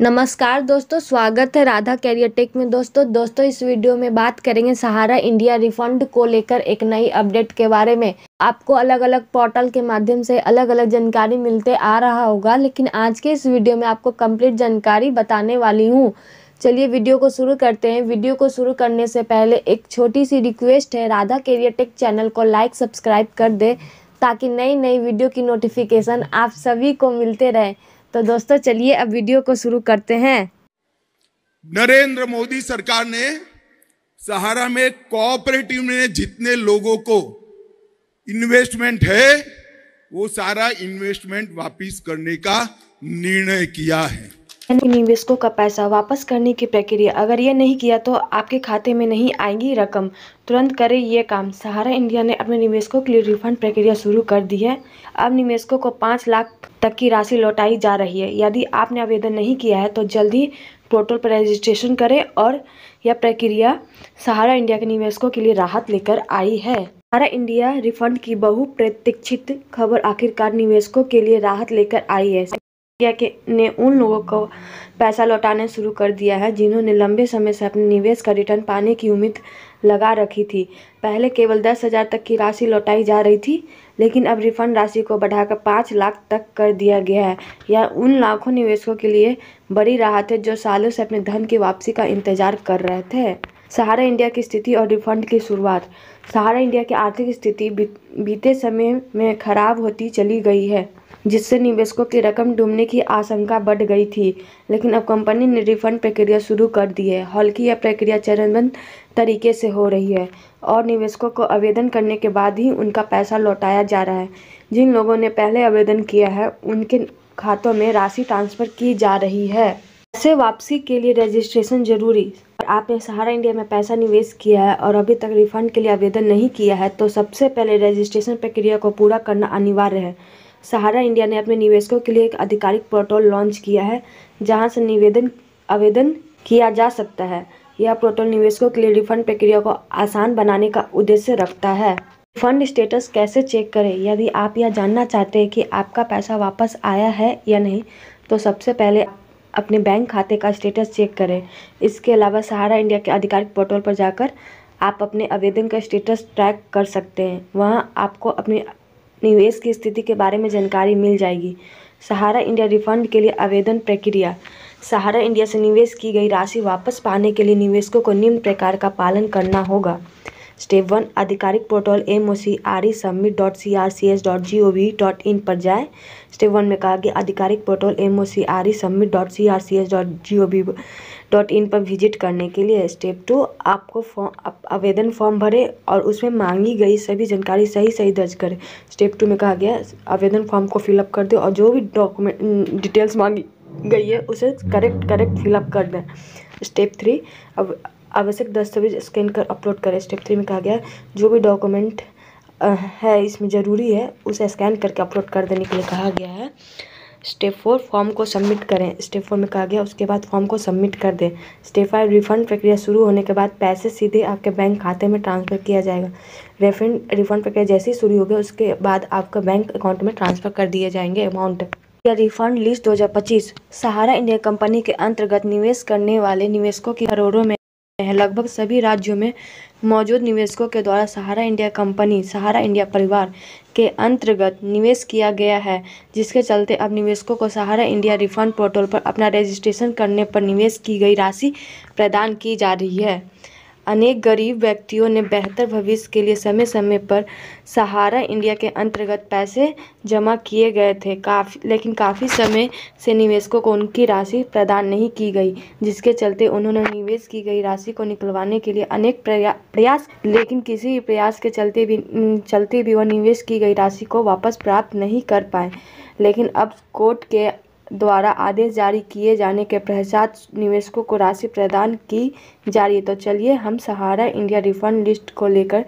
नमस्कार दोस्तों, स्वागत है राधा कैरियर टेक में। दोस्तों इस वीडियो में बात करेंगे सहारा इंडिया रिफंड को लेकर एक नई अपडेट के बारे में। आपको अलग अलग पोर्टल के माध्यम से अलग अलग जानकारी मिलते आ रहा होगा, लेकिन आज के इस वीडियो में आपको कंप्लीट जानकारी बताने वाली हूँ। चलिए वीडियो को शुरू करते हैं। वीडियो को शुरू करने से पहले एक छोटी सी रिक्वेस्ट है, राधा कैरियर टेक चैनल को लाइक सब्सक्राइब कर दे ताकि नई नई वीडियो की नोटिफिकेशन आप सभी को मिलते रहे। तो दोस्तों चलिए अब वीडियो को शुरू करते हैं। नरेंद्र मोदी सरकार ने सहारा में कोऑपरेटिव में जितने लोगों को इन्वेस्टमेंट है वो सारा इन्वेस्टमेंट वापस करने का निर्णय किया है। निवेशकों का पैसा वापस करने की प्रक्रिया, अगर ये नहीं किया तो आपके खाते में नहीं आएगी रकम। तुरंत करें ये काम। सहारा इंडिया ने अपने निवेशकों के लिए रिफंड प्रक्रिया शुरू कर दी है। अब निवेशकों को 5 लाख तक की राशि लौटाई जा रही है। यदि आपने आवेदन नहीं किया है तो जल्दी पोर्टल पर रजिस्ट्रेशन करें। और यह प्रक्रिया सहारा इंडिया के निवेशकों के लिए राहत लेकर आई है। सहारा इंडिया रिफंड की बहुप्रतीक्षित खबर आखिरकार निवेशकों के लिए राहत लेकर आई है। ने उन लोगों को पैसा लौटाना शुरू कर दिया है जिन्होंने लंबे समय से अपने निवेश का रिटर्न पाने की उम्मीद लगा रखी थी। पहले केवल 10,000 तक की राशि लौटाई जा रही थी, लेकिन अब रिफंड राशि को बढ़ाकर 5 लाख तक कर दिया गया है। यह उन लाखों निवेशकों के लिए बड़ी राहत है जो सालों से अपने धन की वापसी का इंतजार कर रहे थे। सहारा इंडिया की स्थिति और रिफंड की शुरुआत। सहारा इंडिया की आर्थिक स्थिति बीते समय में खराब होती चली गई है, जिससे निवेशकों की रकम डूबने की आशंका बढ़ गई थी। लेकिन अब कंपनी ने रिफंड प्रक्रिया शुरू कर दी है। हालांकि यह प्रक्रिया चरणबद्ध तरीके से हो रही है और निवेशकों को आवेदन करने के बाद ही उनका पैसा लौटाया जा रहा है। जिन लोगों ने पहले आवेदन किया है उनके खातों में राशि ट्रांसफर की जा रही है। पैसे वापसी के लिए रजिस्ट्रेशन जरूरी। आपने सहारा इंडिया में पैसा निवेश किया है और अभी तक रिफंड के लिए आवेदन नहीं किया है तो सबसे पहले रजिस्ट्रेशन प्रक्रिया को पूरा करना अनिवार्य है। सहारा इंडिया ने अपने निवेशकों के लिए एक आधिकारिक पोर्टल लॉन्च किया है जहां से आवेदन किया जा सकता है। यह पोर्टल निवेशकों के लिए रिफंड प्रक्रिया को आसान बनाने का उद्देश्य रखता है। रिफंड स्टेटस कैसे चेक करें? यदि आप यह जानना चाहते हैं कि आपका पैसा वापस आया है या नहीं, तो सबसे पहले अपने बैंक खाते का स्टेटस चेक करें। इसके अलावा सहारा इंडिया के आधिकारिक पोर्टल पर जाकर आप अपने आवेदन का स्टेटस ट्रैक कर सकते हैं। वहाँ आपको अपने निवेश की स्थिति के बारे में जानकारी मिल जाएगी। सहारा इंडिया रिफंड के लिए आवेदन प्रक्रिया। सहारा इंडिया से निवेश की गई राशि वापस पाने के लिए निवेशकों को निम्न प्रकार का पालन करना होगा। स्टेप 1, आधिकारिक पोर्टल mocresubmit.crcs.gov.in पर जाएं। स्टेप 1 में कहा गया आधिकारिक पोर्टल mocresubmit.crcs.gov.in पर विजिट करने के लिए। स्टेप 2, आपको आवेदन फॉर्म भरें और उसमें मांगी गई सभी जानकारी सही दर्ज करें। स्टेप 2 में कहा गया आवेदन फॉर्म को फिलअप कर दें और जो भी डॉक्यूमेंट डिटेल्स मांगी गई है उसे करेक्ट फिलअप कर दें। स्टेप 3, अब आवश्यक दस्तावेज स्कैन कर अपलोड करें। स्टेप 3 में कहा गया जो भी डॉक्यूमेंट है इसमें ज़रूरी है उसे स्कैन करके अपलोड कर देने के लिए कहा गया है। स्टेप 4, फॉर्म को सबमिट करें। स्टेप 4 में कहा गया उसके बाद फॉर्म को सबमिट कर दें। स्टेप 5, रिफंड प्रक्रिया शुरू होने के बाद पैसे सीधे आपके बैंक खाते में ट्रांसफ़र किया जाएगा। रिफंड प्रक्रिया जैसे ही शुरू होगी उसके बाद आपका बैंक अकाउंट में ट्रांसफ़र कर दिए जाएंगे अमाउंट। या रिफंड लिस्ट 2025। सहारा इंडिया कंपनी के अंतर्गत निवेश करने वाले निवेशकों की करोड़ों में है। लगभग सभी राज्यों में मौजूद निवेशकों के द्वारा सहारा इंडिया कंपनी, सहारा इंडिया परिवार के अंतर्गत निवेश किया गया है, जिसके चलते अब निवेशकों को सहारा इंडिया रिफंड पोर्टल पर अपना रजिस्ट्रेशन करने पर निवेश की गई राशि प्रदान की जा रही है। अनेक गरीब व्यक्तियों ने बेहतर भविष्य के लिए समय समय पर सहारा इंडिया के अंतर्गत पैसे जमा किए गए थे, लेकिन काफ़ी समय से निवेशकों को उनकी राशि प्रदान नहीं की गई, जिसके चलते उन्होंने निवेश की गई राशि को निकलवाने के लिए अनेक प्रयास, लेकिन किसी भी प्रयास के चलते भी वह निवेश की गई राशि को वापस प्राप्त नहीं कर पाए। लेकिन अब कोर्ट के द्वारा आदेश जारी किए जाने के पश्चात निवेशकों को राशि प्रदान की जा रही है। तो चलिए हम सहारा इंडिया रिफंड लिस्ट को लेकर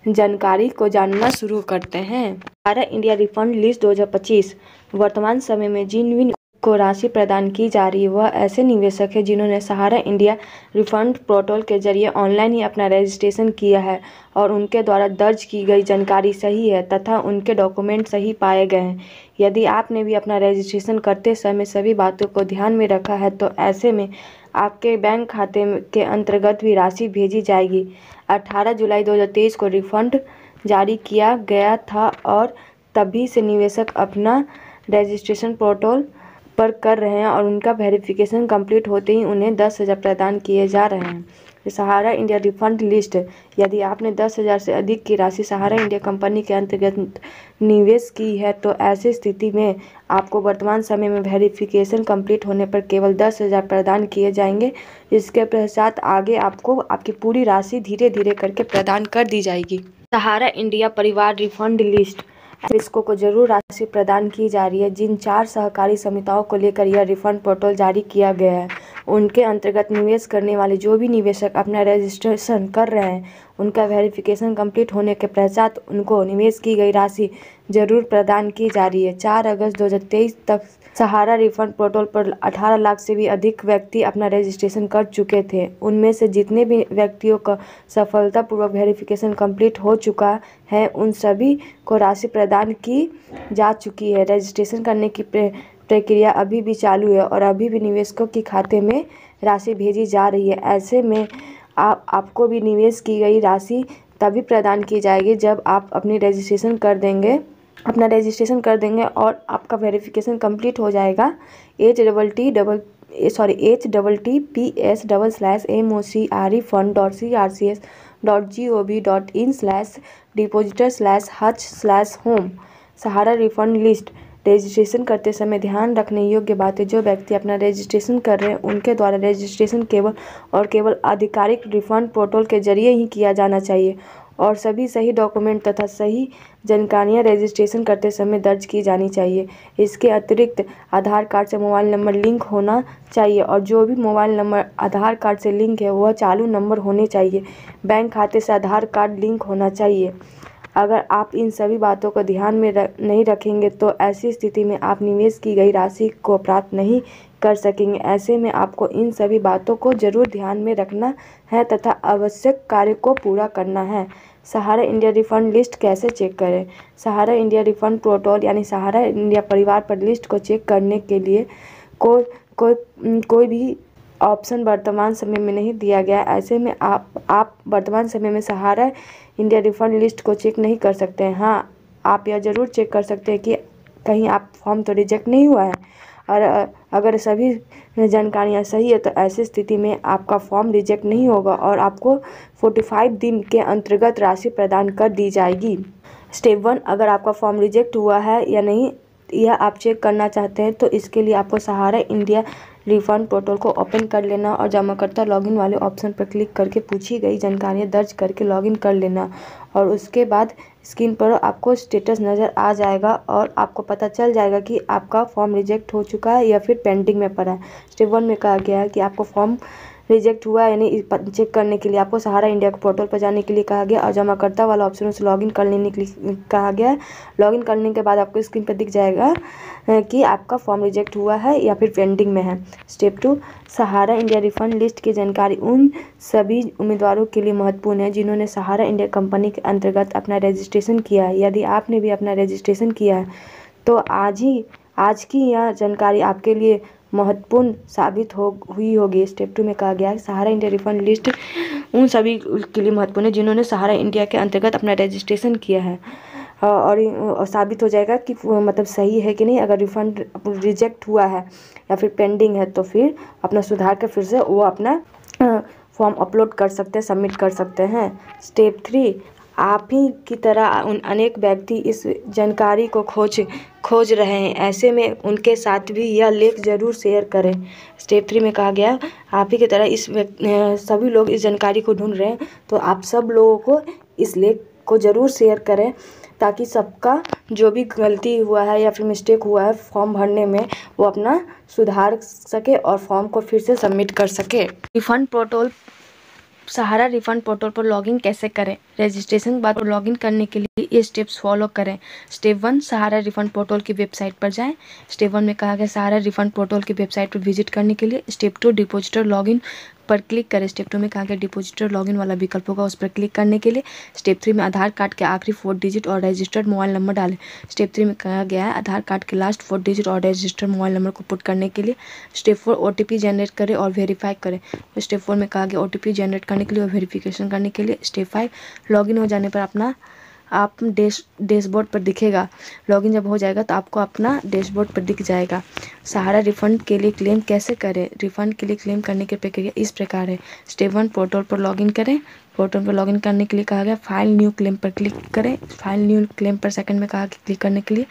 जानकारी को जानना शुरू करते हैं। सहारा इंडिया रिफंड लिस्ट 2025। वर्तमान समय में जिन भी को राशि प्रदान की जा रही है वह ऐसे निवेशक हैं जिन्होंने सहारा इंडिया रिफंड पोर्टल के जरिए ऑनलाइन ही अपना रजिस्ट्रेशन किया है और उनके द्वारा दर्ज की गई जानकारी सही है तथा उनके डॉक्यूमेंट सही पाए गए हैं। यदि आपने भी अपना रजिस्ट्रेशन करते समय सभी बातों को ध्यान में रखा है तो ऐसे में आपके बैंक खाते के अंतर्गत भी राशि भेजी जाएगी। 18 जुलाई 2023 को रिफंड जारी किया गया था और तभी से निवेशक अपना रजिस्ट्रेशन पोर्टल पर कर रहे हैं और उनका वेरिफिकेशन कंप्लीट होते ही उन्हें 10,000 प्रदान किए जा रहे हैं। सहारा इंडिया रिफंड लिस्ट। यदि आपने 10,000 से अधिक की राशि सहारा इंडिया कंपनी के अंतर्गत निवेश की है तो ऐसी स्थिति में आपको वर्तमान समय में वेरिफिकेशन कंप्लीट होने पर केवल 10,000 प्रदान किए जाएंगे। इसके पश्चात आगे आपको आपकी पूरी राशि धीरे धीरे करके प्रदान कर दी जाएगी। सहारा इंडिया परिवार रिफंड लिस्ट। निवेशकों को जरूर राशि प्रदान की जा रही है। जिन 4 सहकारी समितियों को लेकर यह रिफंड पोर्टल जारी किया गया है उनके अंतर्गत निवेश करने वाले जो भी निवेशक अपना रजिस्ट्रेशन कर रहे हैं उनका वेरिफिकेशन कंप्लीट होने के पश्चात उनको निवेश की गई राशि जरूर प्रदान की जा रही है। 4 अगस्त 2023 तक सहारा रिफंड पोर्टल पर 18 लाख से भी अधिक व्यक्ति अपना रजिस्ट्रेशन कर चुके थे। उनमें से जितने भी व्यक्तियों का सफलतापूर्वक वेरिफिकेशन कंप्लीट हो चुका है उन सभी को राशि प्रदान की जा चुकी है। रजिस्ट्रेशन करने की प्रक्रिया अभी भी चालू है और अभी भी निवेशकों के खाते में राशि भेजी जा रही है। ऐसे में आपको भी निवेश की गई राशि तभी प्रदान की जाएगी जब आप अपना रजिस्ट्रेशन कर देंगे और आपका वेरिफिकेशन कंप्लीट हो जाएगा। https://mocrefund.crcs.gov.in/depositor/hutch/home। सहारा रिफंड लिस्ट। रजिस्ट्रेशन करते समय ध्यान रखने योग्य बातें। जो व्यक्ति अपना रजिस्ट्रेशन कर रहे हैं उनके द्वारा रजिस्ट्रेशन केवल आधिकारिक रिफंड पोर्टल के जरिए ही किया जाना चाहिए और सभी सही डॉक्यूमेंट तथा सही जानकारियां रजिस्ट्रेशन करते समय दर्ज की जानी चाहिए। इसके अतिरिक्त आधार कार्ड से मोबाइल नंबर लिंक होना चाहिए और जो भी मोबाइल नंबर आधार कार्ड से लिंक है वह चालू नंबर होने चाहिए। बैंक खाते से आधार कार्ड लिंक होना चाहिए। अगर आप इन सभी बातों को ध्यान में नहीं रखेंगे तो ऐसी स्थिति में आप निवेश की गई राशि को प्राप्त नहीं कर सकेंगे। ऐसे में आपको इन सभी बातों को जरूर ध्यान में रखना है तथा आवश्यक कार्य को पूरा करना है। सहारा इंडिया रिफंड लिस्ट कैसे चेक करें? सहारा इंडिया रिफंड पोर्टल यानी सहारा इंडिया परिवार पर लिस्ट को चेक करने के लिए कोई भी ऑप्शन वर्तमान समय में नहीं दिया गया। ऐसे में आप वर्तमान समय में सहारा इंडिया रिफंड लिस्ट को चेक नहीं कर सकते हैं। हाँ, आप यह ज़रूर चेक कर सकते हैं कि कहीं आप फॉर्म तो रिजेक्ट नहीं हुआ है और अगर सभी जानकारियाँ सही है तो ऐसी स्थिति में आपका फॉर्म रिजेक्ट नहीं होगा और आपको 45 दिन के अंतर्गत राशि प्रदान कर दी जाएगी। स्टेप 1, अगर आपका फॉर्म रिजेक्ट हुआ है या नहीं यह आप चेक करना चाहते हैं तो इसके लिए आपको सहारा इंडिया रिफंड पोर्टल को ओपन कर लेना और जमाकर्ता लॉगिन वाले ऑप्शन पर क्लिक करके पूछी गई जानकारियाँ दर्ज करके लॉगिन कर लेना और उसके बाद स्क्रीन पर आपको स्टेटस नज़र आ जाएगा और आपको पता चल जाएगा कि आपका फॉर्म रिजेक्ट हो चुका है या फिर पेंडिंग में पड़ा है। स्टेप 1 में कहा गया है कि आपको फॉर्म रिजेक्ट हुआ है यानी चेक करने के लिए आपको सहारा इंडिया के पोर्टल पर जाने के लिए कहा गया और जमाकर्ता वाला ऑप्शन से लॉगिन कर लेने के लिए कहा गया है। लॉगिन करने के बाद आपको स्क्रीन पर दिख जाएगा कि आपका फॉर्म रिजेक्ट हुआ है या फिर पेंडिंग में है। स्टेप 2, सहारा इंडिया रिफंड लिस्ट की जानकारी उन सभी उम्मीदवारों के लिए महत्वपूर्ण है जिन्होंने सहारा इंडिया कंपनी के अंतर्गत अपना रजिस्ट्रेशन किया है। यदि आपने भी अपना रजिस्ट्रेशन किया है तो आज की यह जानकारी आपके लिए महत्वपूर्ण साबित हुई होगी। स्टेप 2 में कहा गया है सहारा इंडिया रिफंड लिस्ट उन सभी के लिए महत्वपूर्ण है जिन्होंने सहारा इंडिया के अंतर्गत अपना रजिस्ट्रेशन किया है और साबित हो जाएगा कि मतलब सही है कि नहीं। अगर रिफंड रिजेक्ट हुआ है या फिर पेंडिंग है तो फिर अपना सुधार कर फिर से वो अपना फॉर्म अपलोड कर सकते हैं, सबमिट कर सकते हैं। स्टेप 3, आप ही की तरह अनेक व्यक्ति इस जानकारी को खोज रहे हैं। ऐसे में उनके साथ भी यह लेख जरूर शेयर करें। स्टेप 3 में कहा गया आप ही की तरह सभी लोग इस जानकारी को ढूंढ रहे हैं तो आप सब लोगों को इस लेख को ज़रूर शेयर करें ताकि सबका जो भी गलती हुआ है या फिर मिस्टेक हुआ है फॉर्म भरने में वो अपना सुधार सके और फॉर्म को फिर से सबमिट कर सके। रिफंड पोर्टल सहारा रिफंड पोर्टल पर लॉगिन कैसे करें? रजिस्ट्रेशन के बाद लॉगिन करने के लिए ये स्टेप्स फॉलो करें। स्टेप 1, सहारा रिफंड पोर्टल की वेबसाइट पर जाएं। स्टेप 1 में कहा गया सहारा रिफंड पोर्टल की वेबसाइट पर विजिट करने के लिए। स्टेप 2, डिपॉजिटर लॉगिन पर क्लिक करें। स्टेप 2 में कहा गया डिपॉजिटर लॉगिन वाला विकल्प होगा, उस पर क्लिक करने के लिए। स्टेप 3 में आधार कार्ड के आखिरी 4 डिजिट और रजिस्टर्ड मोबाइल नंबर डालें। स्टेप 3 में कहा गया है आधार कार्ड के लास्ट 4 डिजिट और रजिस्टर्ड मोबाइल नंबर को पुट करने के लिए। स्टेप 4, OTP जनरेट करें और वेरीफाई करें। स्टेप 4 में कहा गया OTP जनरेट करने के लिए और वेरिफिकेशन करने के लिए। स्टेप 5, लॉगिन हो जाने पर आप डैशबोर्ड पर दिखेगा। लॉगिन जब हो जाएगा तो आपको अपना डैशबोर्ड पर दिख जाएगा। सहारा रिफंड के लिए क्लेम कैसे करें? रिफंड के लिए क्लेम करने की प्रक्रिया इस प्रकार है। स्टेप 1, पोर्टल पर लॉगिन करें। पोर्टल पर लॉगिन करने के लिए कहा गया फाइल न्यू क्लेम पर क्लिक करें। फाइल न्यू क्लेम पर सेकंड में कहा कि क्लिक करने के लिए।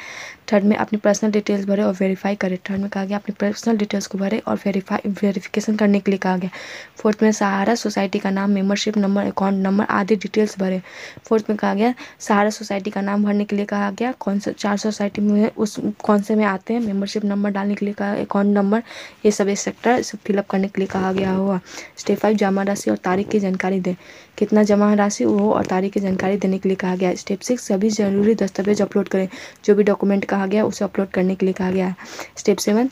थर्ड में अपनी पर्सनल डिटेल्स भरें और वेरीफाई करें। थर्ड में कहा गया अपनी पर्सनल डिटेल्स को भरें और वेरिफिकेशन करने के लिए कहा गया। फोर्थ में सहारा सोसाइटी का नाम, मेंबरशिप नंबर, अकाउंट नंबर आदि डिटेल्स भरें। फोर्थ में कहा गया सहारा सोसाइटी का नाम भरने के लिए कहा गया कौन सा 4 सोसाइटी में उस कौन से में आते हैं। मेंबरशिप नंबर डालने के लिए कहा, अकाउंट नंबर, ये सब सेक्टर सब फिलअप करने के लिए कहा गया होगा। स्टेप 5, जमा राशि और तारीख की जानकारी दें। कितना जमा राशि वो और तारीख की जानकारी देने के लिए कहा गया है। स्टेप 6, सभी जरूरी दस्तावेज अपलोड करें। जो भी डॉक्यूमेंट कहा गया उसे अपलोड करने के लिए कहा गया है। स्टेप 7,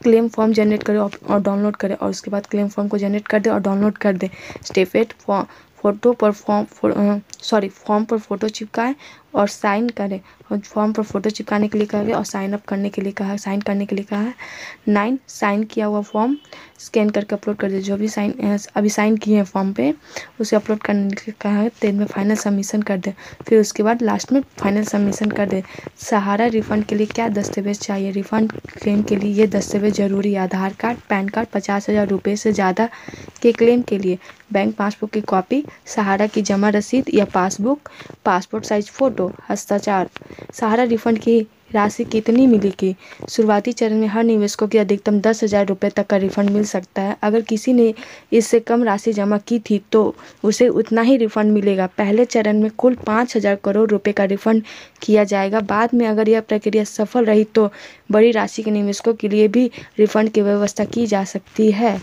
क्लेम फॉर्म जनरेट करें और डाउनलोड करें और उसके बाद क्लेम फॉर्म को जनरेट कर दें और डाउनलोड कर दें। स्टेप 8, फॉर्म पर फोटो चिपकाएं और साइन करें। और फॉर्म पर फोटो चिपकाने के लिए कहा गया और साइन अप करने के लिए कहा, साइन करने के लिए कहा है। 9, साइन किया हुआ फॉर्म स्कैन करके अपलोड कर दे। जो भी अभी साइन किए हैं फॉर्म पे उसे अपलोड करने के लिए कहा है। 10 में फाइनल सबमिशन कर दे। फिर उसके बाद लास्ट में फाइनल सबमिशन कर दे। सहारा रिफंड के लिए क्या दस्तावेज चाहिए? रिफंड क्लेम के लिए ये दस्तावेज जरूरी है। आधार कार्ड, पैन कार्ड, 50,000 रुपये से ज़्यादा के क्लेम के लिए बैंक पासबुक की कॉपी, सहारा की जमा रसीद या पासबुक, पासपोर्ट साइज फ़ोटो, हस्ताक्षर। सहारा रिफंड की राशि कितनी मिलेगी? शुरुआती चरण में हर निवेशकों की अधिकतम 10,000 रुपये तक का रिफंड मिल सकता है। अगर किसी ने इससे कम राशि जमा की थी तो उसे उतना ही रिफंड मिलेगा। पहले चरण में कुल 5,000 करोड़ रुपए का रिफंड किया जाएगा। बाद में अगर यह प्रक्रिया सफल रही तो बड़ी राशि के निवेशकों के लिए भी रिफंड की व्यवस्था की जा सकती है।